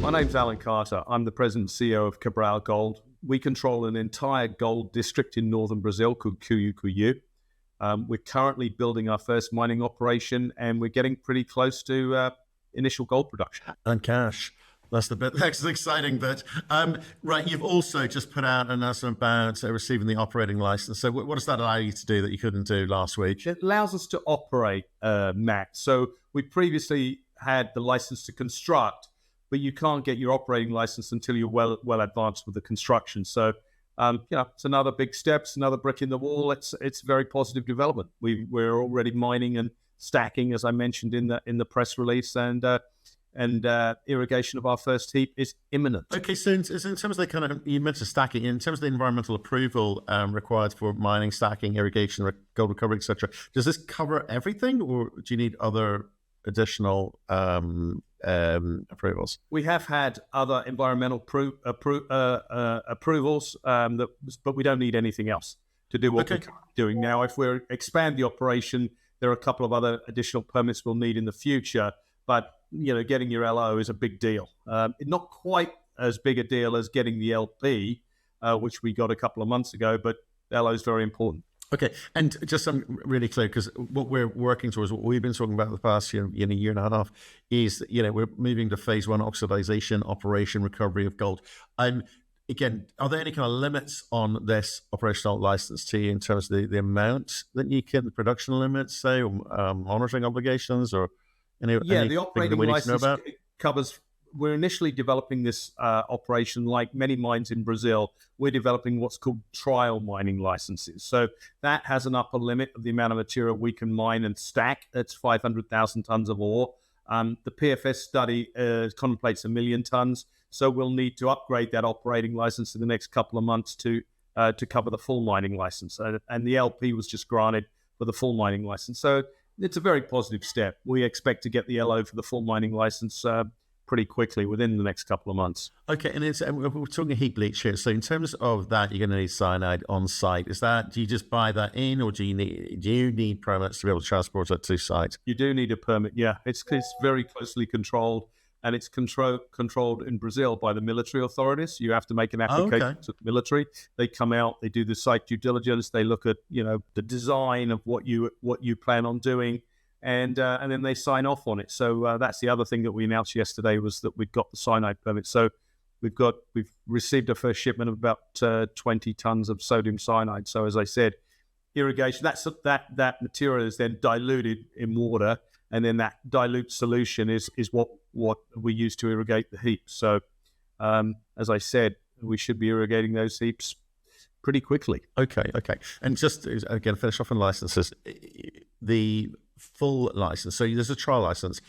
My name's Alan Carter. I'm the president and CEO of Cabral Gold. We control an entire gold district in northern Brazil called Cuiú. We're currently building our first mining operation, and we're getting pretty close to initial gold production. And cash. That's the bit. That's the exciting bit. Right, you've also just put out an announcement about receiving the operating license. So what does that allow you to do that you couldn't do last week? It allows us to operate, Matt. So we previously had the license to construct, but you can't get your operating license until you're well advanced with the construction. So, it's another big step. It's another brick in the wall. It's very positive development. We're already mining and stacking, as I mentioned in the press release, and irrigation of our first heap is imminent. Okay, so in terms of the you mentioned stacking, in terms of the environmental approval required for mining, stacking, irrigation, gold recovery, etc., does this cover everything, or do you need other additional approvals? We have had other environmental approvals, but we don't need anything else to do what we're doing now. If we expand the operation, there are a couple of other additional permits we'll need in the future, but getting your LO is a big deal. Not quite as big a deal as getting the LP, which we got a couple of months ago, but LO is very important. Okay, and just so I'm really clear, because what we're working towards, what we've been talking about the past year and a half, is we're moving to phase 1 oxidization, operation, recovery of gold. Again, are there any kind of limits on this operational license to you in terms of the amount that you can, the production limits, say, or monitoring obligations, or the operating license covers. We're initially developing this operation, like many mines in Brazil. We're developing what's called trial mining licenses. So that has an upper limit of the amount of material we can mine and stack. That's 500,000 tons of ore. The PFS study contemplates 1 million tons. So we'll need to upgrade that operating license in the next couple of months to cover the full mining license. And the LP was just granted for the full mining license. So it's a very positive step. We expect to get the LO for the full mining license pretty quickly within the next couple of months. Okay, and we're talking heap leach here. So in terms of that, you're going to need cyanide on site. Do you just buy that in, or do you need permits to be able to transport it to site? You do need a permit. Yeah, it's very closely controlled, and it's controlled in Brazil by the military authorities. You have to make an application to the military. They come out, they do the site due diligence, they look at the design of what you plan on doing. And then they sign off on it. So that's the other thing that we announced yesterday, was that we've got the cyanide permit. So we've received our first shipment of about 20 tons of sodium cyanide. So as I said, irrigation, that material is then diluted in water, and then that dilute solution is what we use to irrigate the heaps. So as I said, we should be irrigating those heaps pretty quickly. Okay. And just again, finish off on licenses. The full license. So there's a trial license.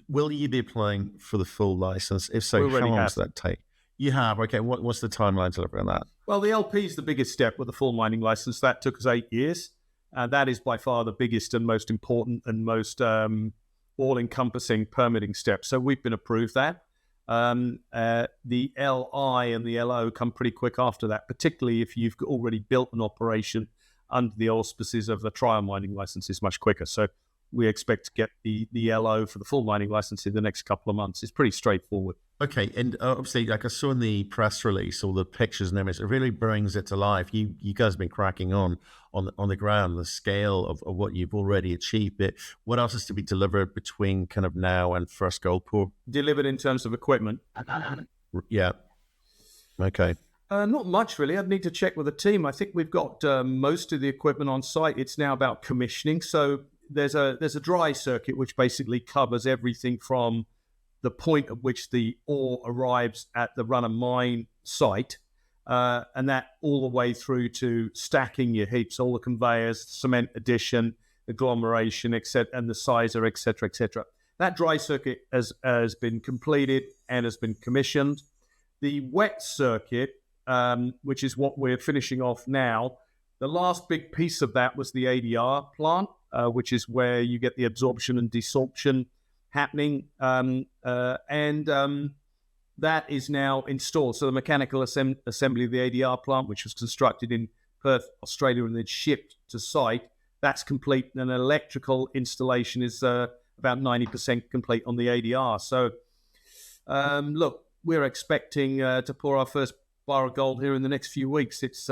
Will you be applying for the full license? If so, how long does that take? You have. Okay. What's the timeline to deliver on that? Well, the LP is the biggest step with the full mining license. That took us 8 years. That is by far the biggest and most important and most all-encompassing permitting step. So we've been approved that. The LI and the LO come pretty quick after that, particularly if you've already built an operation under the auspices of the trial mining license. Is much quicker. So we expect to get the LO for the full mining license in the next couple of months. It's pretty straightforward. Okay, and obviously, like I saw in the press release, all the pictures and images, it really brings it to life. You guys have been cracking on the ground, the scale of what you've already achieved. But what else is to be delivered between kind of now and first gold pour? Delivered in terms of equipment? Yeah. Okay. Not much, really. I'd need to check with the team. I think we've got most of the equipment on site. It's now about commissioning. So there's a dry circuit which basically covers everything from the point at which the ore arrives at the run-of-mine site, and that all the way through to stacking your heaps, all the conveyors, cement addition, agglomeration, etc., and the sizer, etc., etc. That dry circuit has been completed and has been commissioned. The wet circuit, which is what we're finishing off now, the last big piece of that was the ADR plant, which is where you get the absorption and desorption happening, and that is now installed. So the mechanical assembly of the ADR plant, which was constructed in Perth, Australia, and then shipped to site, that's complete. And electrical installation is about 90% complete on the ADR. So, look, we're expecting to pour our first bar of gold here in the next few weeks. It's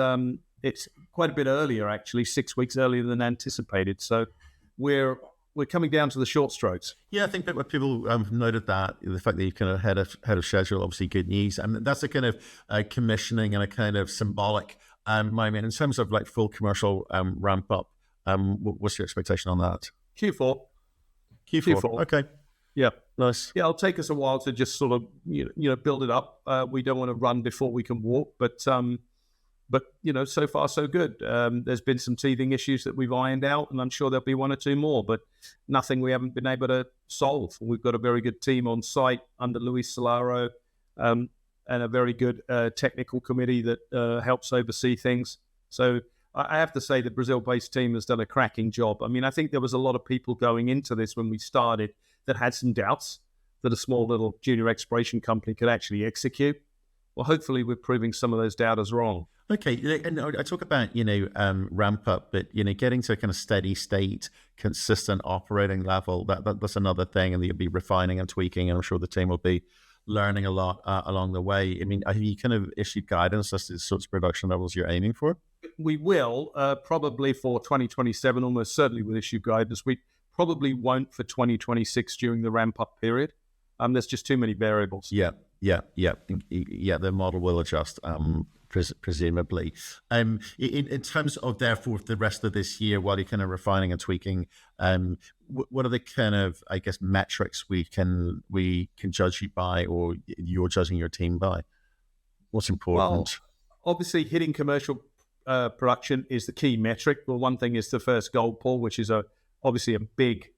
quite a bit earlier, actually, 6 weeks earlier than anticipated. So we're coming down to the short strokes. Yeah, I think that what people noted that the fact that you kind of ahead of schedule, obviously good news. And that's a kind of commissioning and a kind of symbolic moment in terms of like full commercial ramp up. What's your expectation on that? Q4. Okay. Yeah. Nice. Yeah, it'll take us a while to just sort of build it up. We don't want to run before we can walk, but so far so good. There's been some teething issues that we've ironed out, and I'm sure there'll be one or two more, but nothing we haven't been able to solve. We've got a very good team on site under Luis Solaro, and a very good technical committee that helps oversee things. So I have to say the Brazil-based team has done a cracking job. I mean, I think there was a lot of people going into this when we started that had some doubts that a small little junior exploration company could actually execute. Well, hopefully we're proving some of those doubters wrong. Okay, and I talk about, ramp up, but, getting to a kind of steady state, consistent operating level, that's another thing, and you'll be refining and tweaking, and I'm sure the team will be learning a lot along the way. I mean, have you kind of issued guidance as to the sorts of production levels you're aiming for? We will, probably for 2027, almost certainly we'll issue guidance. We probably won't for 2026 during the ramp-up period. There's just too many variables. Yeah. The model will adjust, presumably. In terms of, therefore, the rest of this year, while you're kind of refining and tweaking, what are the kind of, I guess, metrics we can judge you by, or you're judging your team by? What's important? Well, obviously, hitting commercial production is the key metric. Well, one thing is the first gold pour, which is obviously a big,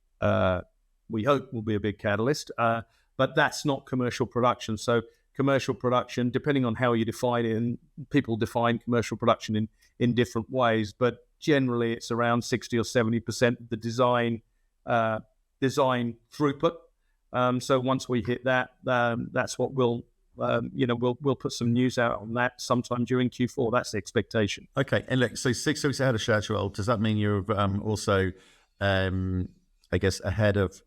we hope will be a big catalyst, but that's not commercial production. So commercial production, depending on how you define it, and people define commercial production in different ways, but generally it's around 60 or 70% of the design throughput. So once we hit that, that's what we'll put some news out on that sometime during Q4. That's the expectation. Okay, and look, so 6 weeks ahead of schedule, does that mean you're also, I guess, ahead of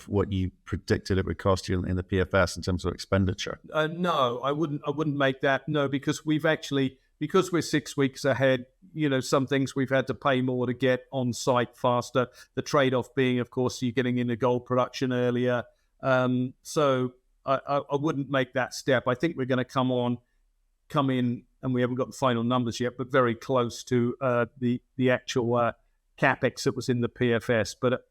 what you predicted it would cost you in the PFS in terms of expenditure? No, I wouldn't make that. No, because we're 6 weeks ahead, some things we've had to pay more to get on site faster. The trade-off being, of course, you're getting into gold production earlier. So I wouldn't make that step. I think we're going to come in, and we haven't got the final numbers yet, but very close to the actual CapEx that was in the PFS. But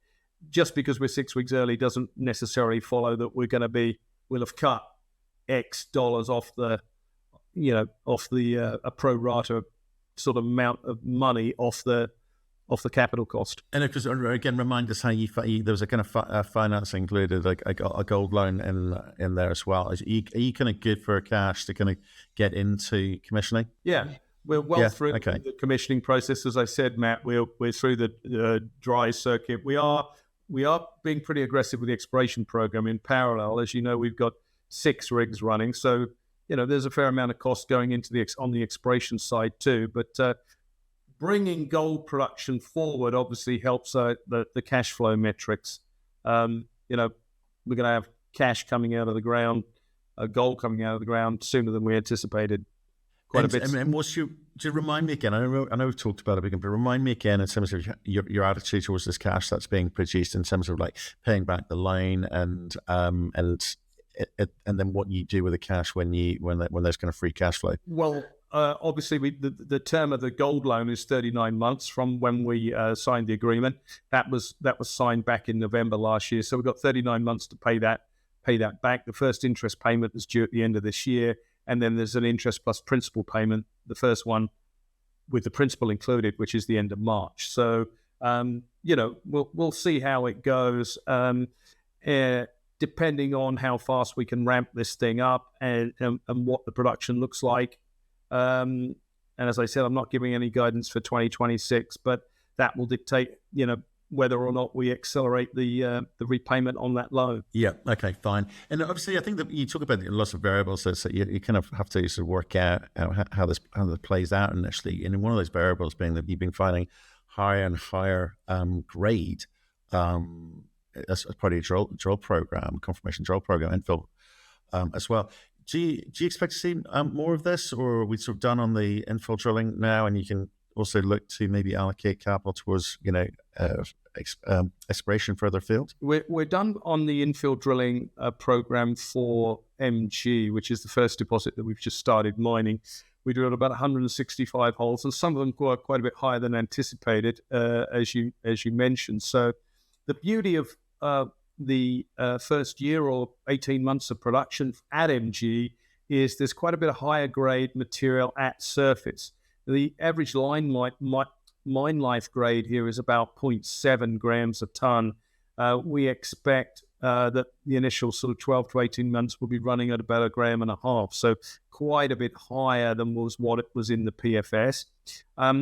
just because we're 6 weeks early doesn't necessarily follow that we'll have cut X dollars off the a pro rata sort of amount of money off the capital cost. And because again, remind us how there was a kind of finance included, like a gold loan in there as well. Are you kind of good for cash to kind of get into commissioning? Yeah. We're through the commissioning process. As I said, Matt, we're through the dry circuit. We are being pretty aggressive with the exploration program in parallel. As you know, we've got 6 rigs running. So, there's a fair amount of cost going into on the exploration side too. But bringing gold production forward obviously helps the cash flow metrics. We're going to have cash coming out of the ground, gold coming out of the ground sooner than we anticipated. Quite a bit. And to remind me again, I know we've talked about it, but remind me again in terms of your attitude towards this cash that's being produced, in terms of like paying back the loan and then what you do with the cash when there's kind of free cash flow. Well, obviously the term of the gold loan is 39 months from when we signed the agreement. That was signed back in November last year. So we've got 39 months to pay that back. The first interest payment is due at the end of this year. And then there's an interest plus principal payment, the first one with the principal included, which is the end of March. So, we'll see how it goes, depending on how fast we can ramp this thing up and what the production looks like. And as I said, I'm not giving any guidance for 2026, but that will dictate, whether or not we accelerate the repayment on that loan. Yeah. Okay. Fine. And obviously, I think that you talk about lots of variables, so you kind of have to sort of work out how this plays out initially. And one of those variables being that you've been finding higher and higher grade as part of your drill program, confirmation drill program, infill as well. Do you expect to see more of this, or are we sort of done on the infill drilling now, and you can also look to maybe allocate capital towards exploration further afield? We're done on the infill drilling program for MG, which is the first deposit that we've just started mining. We drilled about 165 holes, and some of them were quite a bit higher than anticipated, as you mentioned. So the beauty of the first year or 18 months of production at MG is there's quite a bit of higher grade material at surface. The average mine life grade here is about 0.7 grams a ton. We expect that the initial sort of 12 to 18 months will be running at about 1.5 grams. So quite a bit higher than was what it was in the PFS.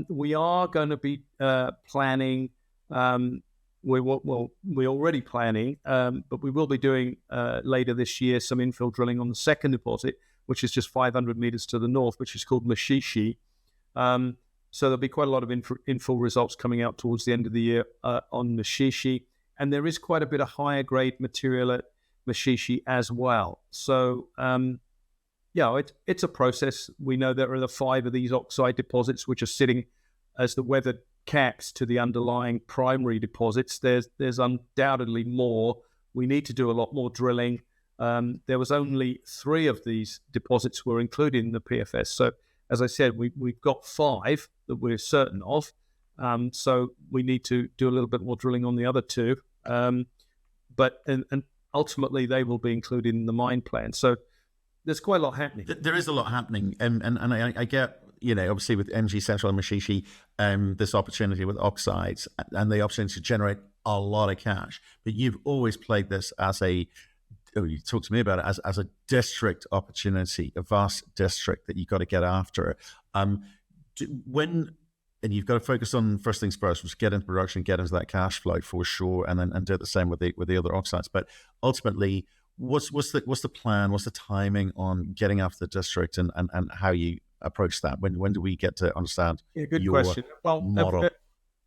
We are going to be planning, we're already planning, but we will be doing later this year some infill drilling on the second deposit, which is just 500 meters to the north, which is called Mashishi. So there'll be quite a lot of infill results coming out towards the end of the year on Mashishi. And there is quite a bit of higher grade material at Mashishi as well. So, it's a process. We know there are the 5 of these oxide deposits which are sitting as the weathered caps to the underlying primary deposits. There's undoubtedly more. We need to do a lot more drilling. There was only 3 of these deposits were included in the PFS. So, as I said, we've got 5 that we're certain of. So we need to do a little bit more drilling on the other 2. But ultimately they will be included in the mine plan. So there's quite a lot happening. There is a lot happening. And I get, obviously with MG Central and Mashishi, this opportunity with oxides and the opportunity to generate a lot of cash. But you've always played this as you talk to me about it as a district opportunity, a vast district that you've got to get after. And you've got to focus on first things first, which is get into production, get into that cash flow for sure, and then do the same with the other oxides. But ultimately, what's the plan? What's the timing on getting after the district and how you approach that? When do we get to understand? Yeah, good question. Well, model?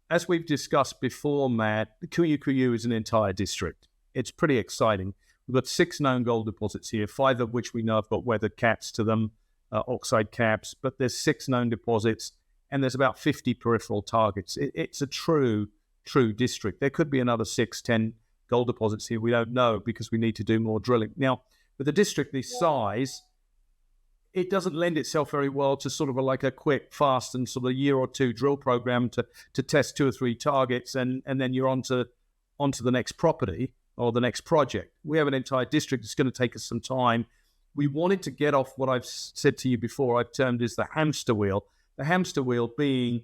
As we've discussed before, Matt, Cuiú is an entire district. It's pretty exciting. We've got 6 known gold deposits here, 5 of which we know have got weathered caps to them, oxide caps, but there's 6 known deposits, and there's about 50 peripheral targets. It's a true district. There could be another 6, 10 gold deposits here. We don't know because we need to do more drilling. Now, with a district this size, it doesn't lend itself very well to sort of like a quick, fast, and sort of a year or 2 drill program to test 2 or 3 targets, and then you're onto the next property or the next project. We have an entire district. It's going to take us some time. We wanted to get off what I've said to you before. I've termed as the hamster wheel. The hamster wheel being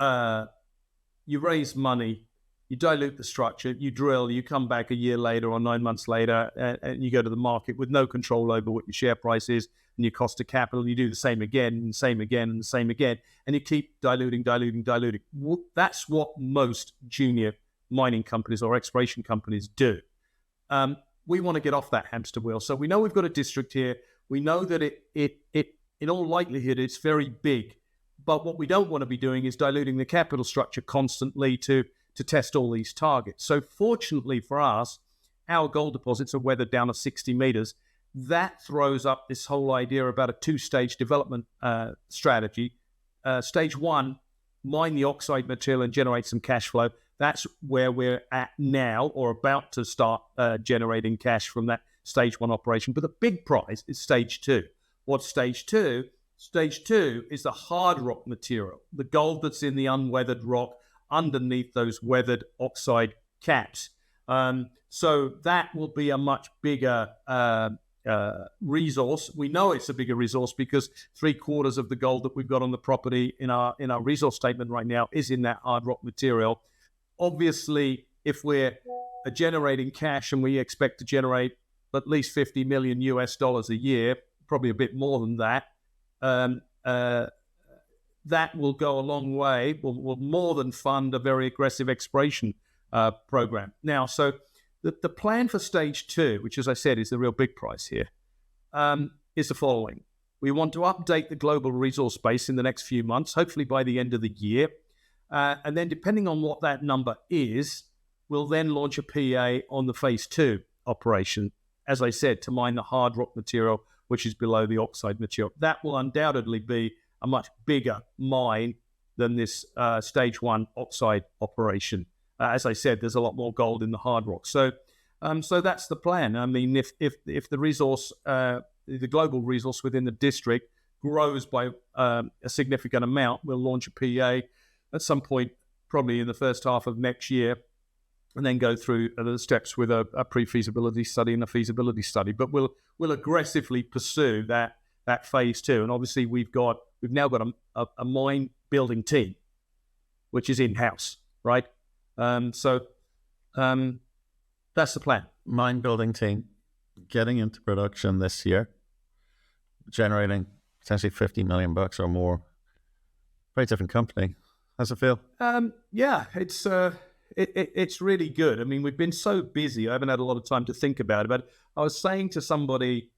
you raise money, you dilute the structure, you drill, you come back a year later or 9 months later, and you go to the market with no control over what your share price is and your cost of capital, and you do the same again and the same again and the same again, and you keep diluting. That's what most junior mining companies or exploration companies do. We want to get off that hamster wheel. So we know we've got a district here. We know that it in all likelihood it's very big. But what we don't want to be doing is diluting the capital structure constantly to test all these targets. So fortunately for us, our gold deposits are weathered down to 60 meters. That throws up this whole idea about a 2-stage development strategy. Stage 1, mine the oxide material and generate some cash flow. That's where we're at now, or about to start generating cash from that stage 1 operation. But the big prize is stage 2. What's stage 2? Stage 2 is the hard rock material, the gold that's in the unweathered rock underneath those weathered oxide caps. So that will be a much bigger resource. We know it's a bigger resource because 3/4 of the gold that we've got on the property in our resource statement right now is in that hard rock material. Obviously, if we're generating cash and we expect to generate at least $50 million a year, probably a bit more than that, that will go a long way, will more than fund a very aggressive exploration program. Now, so the plan for stage 2, which, as I said, is the real big prize here, is the following. We want to update the global resource base in the next few months, hopefully by the end of the year. And then depending on what that number is, we'll then launch a PEA on the phase 2 operation. as I said, to mine the hard rock material, which is below the oxide material. That will undoubtedly be a much bigger mine than this stage 1 oxide operation. As I said, there's a lot more gold in the hard rock. So that's the plan. I mean, if the resource, the global resource within the district grows by a significant amount, we'll launch a PEA at some point, probably in the first half of next year, and then go through the steps with a pre-feasibility study and a feasibility study. But we'll aggressively pursue that phase 2. And obviously, we've now got a mine building team, which is in-house, right? So that's the plan. Mine building team, getting into production this year, generating potentially $50 million or more. Very different company. How's it feel? Yeah, it's really good. I mean, we've been so busy. I haven't had a lot of time to think about it. But I was saying to somebody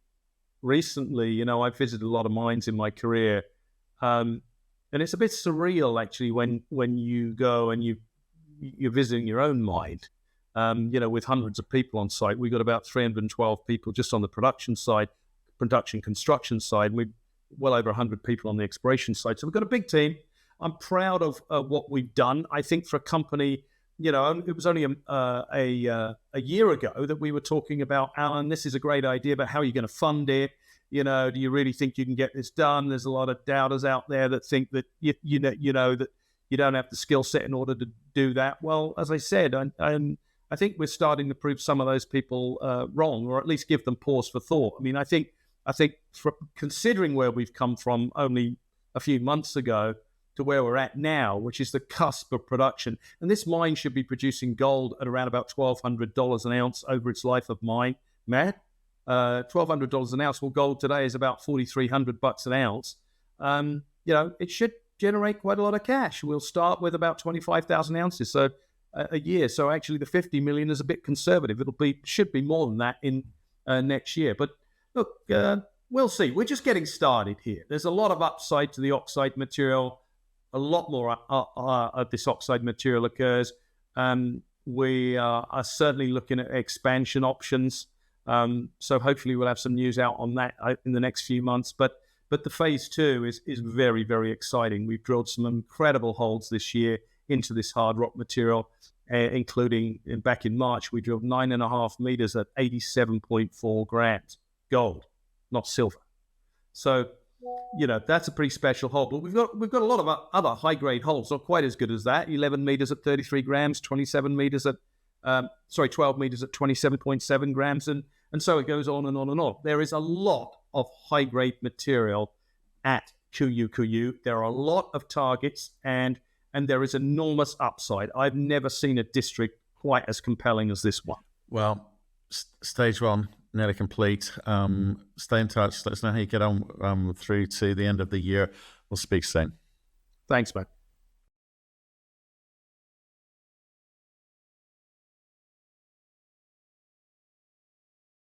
recently, I've visited a lot of mines in my career, and it's a bit surreal actually when you go and you're visiting your own mine. With hundreds of people on site. We've got about 312 people just on the production construction side, and we've well over 100 people on the exploration side. So we've got a big team. I'm proud of what we've done. I think for a company, it was only a year ago that we were talking about, Alan, this is a great idea, but how are you going to fund it? Do you really think you can get this done? There's a lot of doubters out there that think that that you don't have the skill set in order to do that. Well, as I said, I think we're starting to prove some of those people wrong, or at least give them pause for thought. I mean, I think considering where we've come from only a few months ago to where we're at now, which is the cusp of production, and this mine should be producing gold at around about $1,200 an ounce over its life of mine. Matt, $1,200 an ounce. Well, gold today is about $4,300 an ounce. It should generate quite a lot of cash. We'll start with about 25,000 ounces. So a year. So actually the 50 million is a bit conservative. Should be more than that in next year. But look, we'll see. We're just getting started here. There's a lot of upside to the oxide material. A lot more of this oxide material occurs. We are certainly looking at expansion options. So hopefully we'll have some news out on that in the next few months. But the phase 2 is very, very exciting. We've drilled some incredible holes this year into this hard rock material, including back in March, we drilled 9.5 meters at 87.4 grams gold, not silver. So, that's a pretty special hole. But we've got a lot of other high grade holes, not quite as good as that. 11 meters at 33 grams, 12 meters at 27.7 grams, and so it goes on and on and on. There is a lot of high grade material at Cuiú. There are a lot of targets, and there is enormous upside. I've never seen a district quite as compelling as this one. Well, stage 1 nearly complete. Stay in touch. Let us know how you get on through to the end of the year. We'll speak soon. Thanks, man.